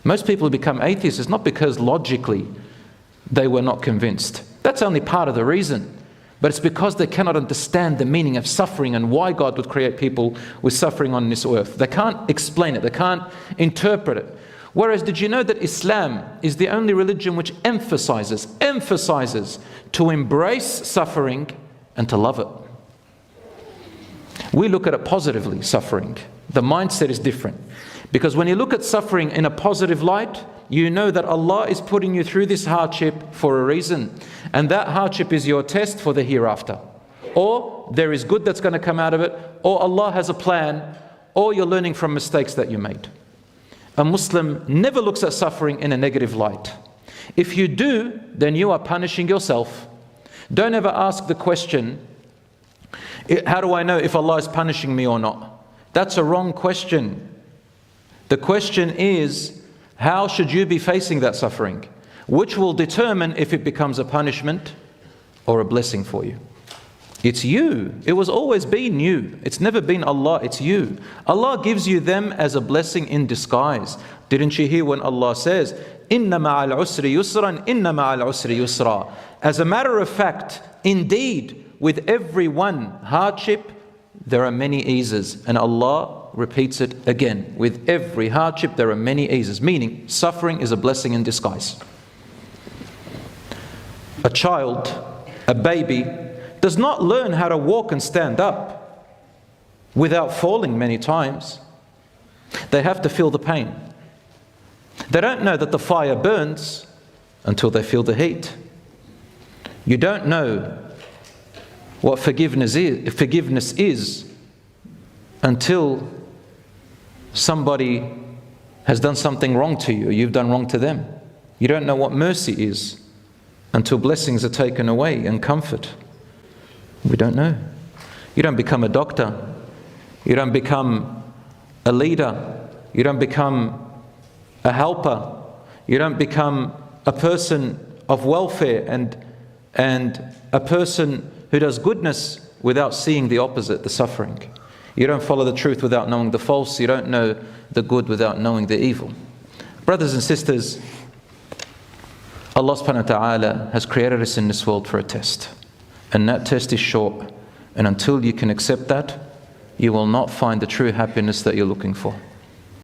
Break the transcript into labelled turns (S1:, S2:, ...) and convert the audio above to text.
S1: Most people who become atheists is not because logically they were not convinced. That's only part of the reason. But it's because they cannot understand the meaning of suffering and why God would create people with suffering on this earth. They can't explain it. They can't interpret it. Whereas, did you know that Islam is the only religion which emphasizes to embrace suffering and to love it? We look at it positively, suffering. The mindset is different. Because when you look at suffering in a positive light, you know that Allah is putting you through this hardship for a reason. And that hardship is your test for the hereafter. Or there is good that's going to come out of it, or Allah has a plan, or you're learning from mistakes that you made. A Muslim never looks at suffering in a negative light. If you do, then you are punishing yourself. Don't ever ask the question, how do I know if Allah is punishing me or not? That's a wrong question. The question is, how should you be facing that suffering? Which will determine if it becomes a punishment or a blessing for you. It's you. It was always been you. It's never been Allah, it's you. Allah gives you them as a blessing in disguise. Didn't you hear when Allah says, Inna ma'al usri yusran, inna ma'al usri yusra. As a matter of fact, indeed, with every one hardship, there are many eases. And Allah repeats it again. With every hardship, there are many eases. Meaning, suffering is a blessing in disguise. A child, a baby, does not learn how to walk and stand up without falling many times. They have to feel the pain. They don't know that the fire burns until they feel the heat. You don't know what forgiveness is until somebody has done something wrong to you, or you've done wrong to them. You don't know what mercy is until blessings are taken away and comfort. We don't know. You don't become a doctor. You don't become a leader. You don't become a helper. You don't become a person of welfare and a person who does goodness without seeing the opposite, the suffering. You don't follow the truth without knowing the false. You don't know the good without knowing the evil. Brothers and sisters, Allah subhanahu wa ta'ala has created us in this world for a test. And that test is short. And until you can accept that, you will not find the true happiness that you're looking for.